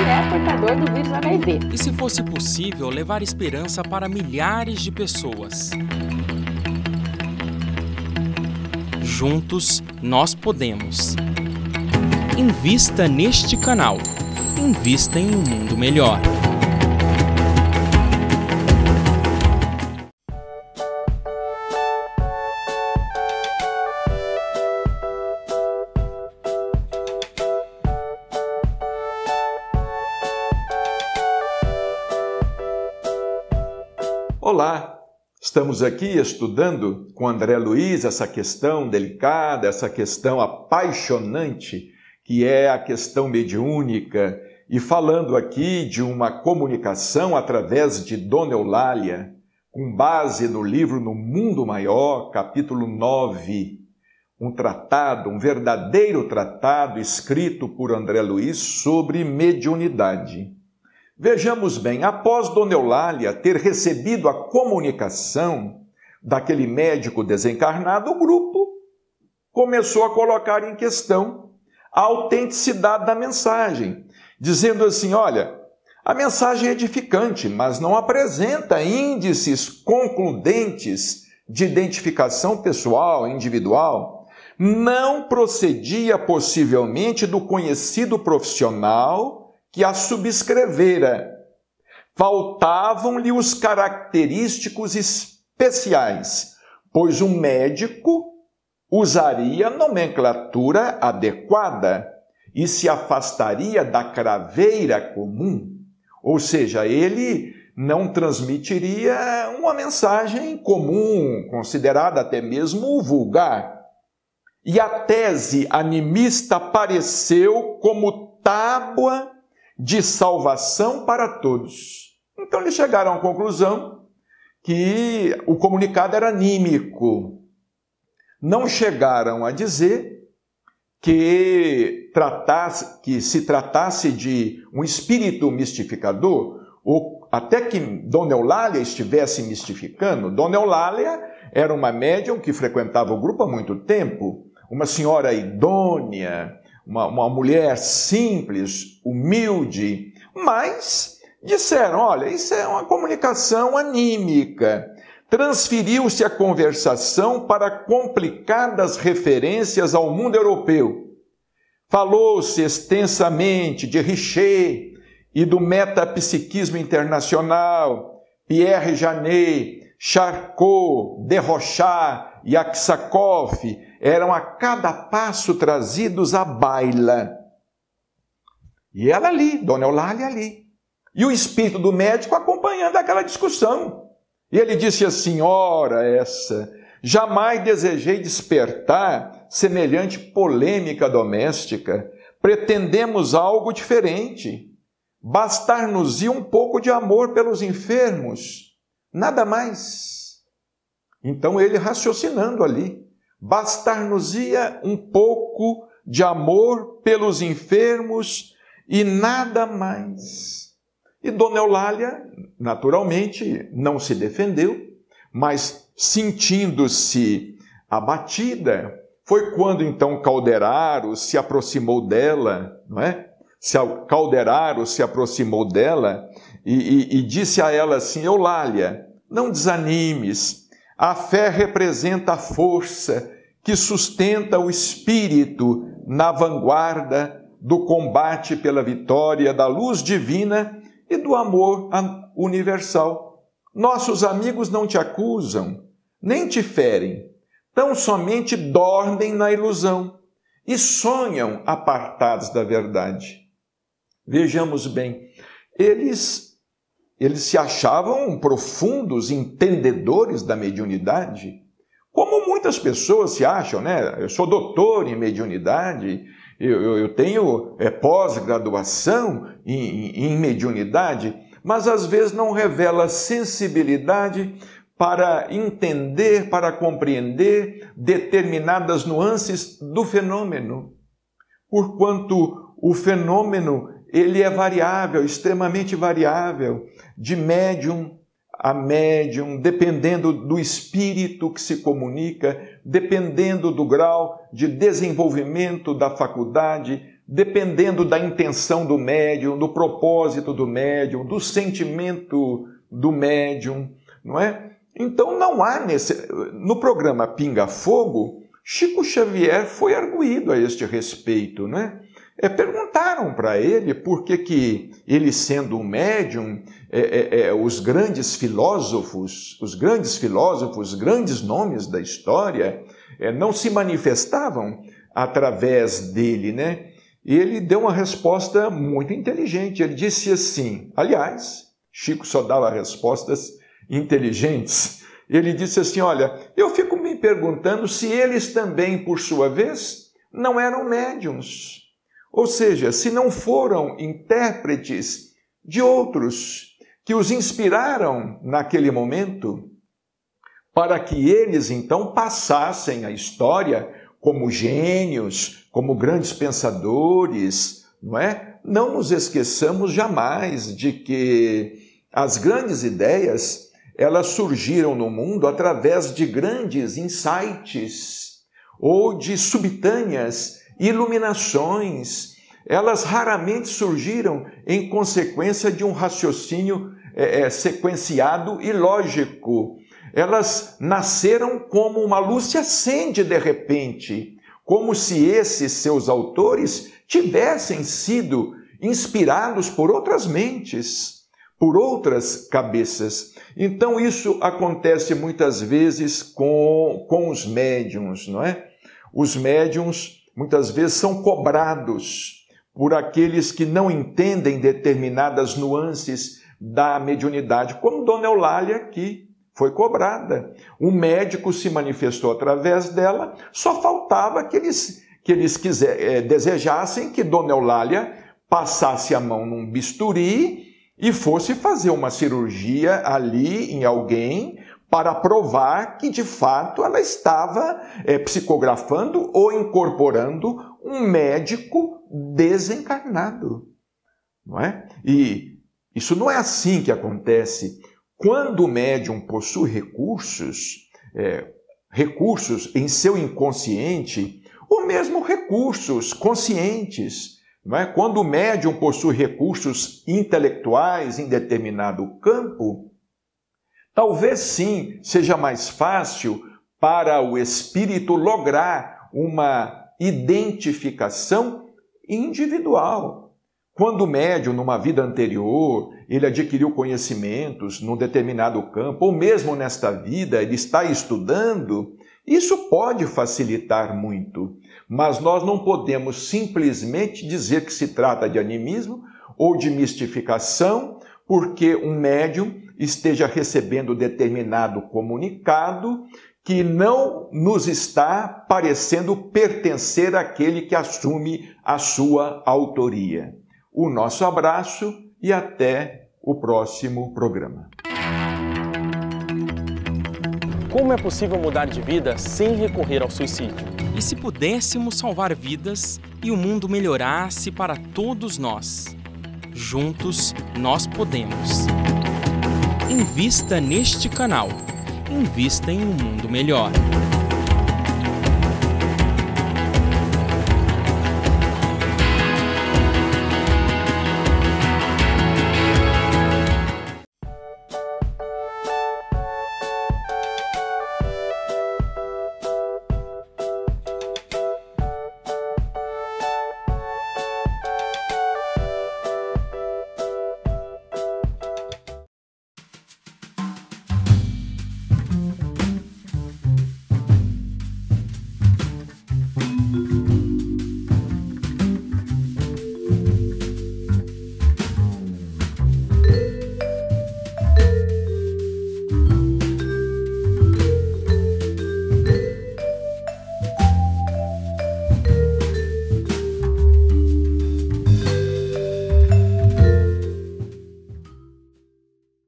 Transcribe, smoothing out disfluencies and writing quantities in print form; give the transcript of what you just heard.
é portador do vírus HIV. E se fosse possível levar esperança para milhares de pessoas? Juntos, nós podemos. Invista neste canal. Invista em um mundo melhor. Olá, estamos aqui estudando com André Luiz essa questão delicada, essa questão apaixonante, que é a questão mediúnica, e falando aqui de uma comunicação através de Dona Eulália, com base no livro No Mundo Maior, capítulo 9, um tratado, um verdadeiro tratado escrito por André Luiz sobre mediunidade. Vejamos bem, após Dona Eulália ter recebido a comunicação daquele médico desencarnado, o grupo começou a colocar em questão a autenticidade da mensagem, dizendo assim, olha, a mensagem é edificante, mas não apresenta índices concludentes de identificação pessoal, individual, não procedia possivelmente do conhecido profissional que a subscrevera. Faltavam-lhe os característicos especiais, pois um médico usaria nomenclatura adequada e se afastaria da craveira comum, ou seja, ele não transmitiria uma mensagem comum, considerada até mesmo vulgar. E a tese animista apareceu como tábua de salvação para todos. Então eles chegaram à conclusão que o comunicado era anímico. Não chegaram a dizer que se tratasse de um espírito mistificador, ou até que Dona Eulália estivesse mistificando. Dona Eulália era uma médium que frequentava o grupo há muito tempo, uma senhora idônea, uma mulher simples, humilde, mas disseram, olha, isso é uma comunicação anímica. Transferiu-se a conversação para complicadas referências ao mundo europeu. Falou-se extensamente de Richer e do metapsiquismo internacional, Pierre Janet, Charcot, Desrochers e Aksakov eram a cada passo trazidos à baila. E ela ali, Dona Eulália ali. E o espírito do médico acompanhando aquela discussão. E ele disse assim, ora essa, jamais desejei despertar semelhante polêmica doméstica. Pretendemos algo diferente. Bastar-nos-ia um pouco de amor pelos enfermos. Nada mais. Então ele raciocinando ali. Bastar-nos-ia um pouco de amor pelos enfermos e nada mais. E Dona Eulália, naturalmente, não se defendeu, mas sentindo-se abatida, foi quando então Calderaro se aproximou dela, não é? Calderaro se aproximou dela e disse a ela assim, Eulália, não desanimes, a fé representa a força que sustenta o espírito na vanguarda do combate pela vitória da luz divina e do amor universal. Nossos amigos não te acusam, nem te ferem, tão somente dormem na ilusão e sonham apartados da verdade. Vejamos bem, eles se achavam profundos entendedores da mediunidade, como muitas pessoas se acham, né? Eu sou doutor em mediunidade, eu tenho pós-graduação em mediunidade, mas às vezes não revela sensibilidade para entender, para compreender determinadas nuances do fenômeno. Porquanto o fenômeno ele é variável, extremamente variável, de médium a médium, dependendo do espírito que se comunica, dependendo do grau de desenvolvimento da faculdade, dependendo da intenção do médium, do propósito do médium, do sentimento do médium, não é? Então não há no programa Pinga Fogo, Chico Xavier foi arguído a este respeito, não é? Perguntaram para ele por que ele, sendo um médium, os grandes filósofos, os grandes nomes da história, não se manifestavam através dele, né? E ele deu uma resposta muito inteligente. Ele disse assim, aliás, Chico só dava respostas inteligentes. Ele disse assim, olha, eu fico me perguntando se eles também, por sua vez, não eram médiums. Ou seja, se não foram intérpretes de outros que os inspiraram naquele momento, para que eles então passassem a história como gênios, como grandes pensadores, não é? Não nos esqueçamos jamais de que as grandes ideias, elas surgiram no mundo através de grandes insights ou de subitâneas iluminações. Elas raramente surgiram em consequência de um raciocínio sequenciado e lógico. Elas nasceram como uma luz se acende de repente, como se esses seus autores tivessem sido inspirados por outras mentes, por outras cabeças. Então isso acontece muitas vezes com os médiuns, não é? Os médiuns muitas vezes são cobrados por aqueles que não entendem determinadas nuances da mediunidade, como Dona Eulália aqui foi cobrada. Um médico se manifestou através dela, só faltava que eles desejassem que Dona Eulália passasse a mão num bisturi e fosse fazer uma cirurgia ali em alguém para provar que, de fato, ela estava psicografando ou incorporando um médico desencarnado. Não é? E isso não é assim que acontece. Quando o médium possui recursos em seu inconsciente, ou mesmo recursos conscientes, não é? Quando o médium possui recursos intelectuais em determinado campo, talvez sim seja mais fácil para o espírito lograr uma identificação individual. Quando o médium, numa vida anterior, ele adquiriu conhecimentos num determinado campo, ou mesmo nesta vida, ele está estudando, isso pode facilitar muito. Mas nós não podemos simplesmente dizer que se trata de animismo ou de mistificação, porque um médium esteja recebendo determinado comunicado que não nos está parecendo pertencer àquele que assume a sua autoria. O nosso abraço e até o próximo programa. Como é possível mudar de vida sem recorrer ao suicídio? E se pudéssemos salvar vidas e o mundo melhorasse para todos nós? Juntos nós podemos. Invista neste canal. Invista em um mundo melhor.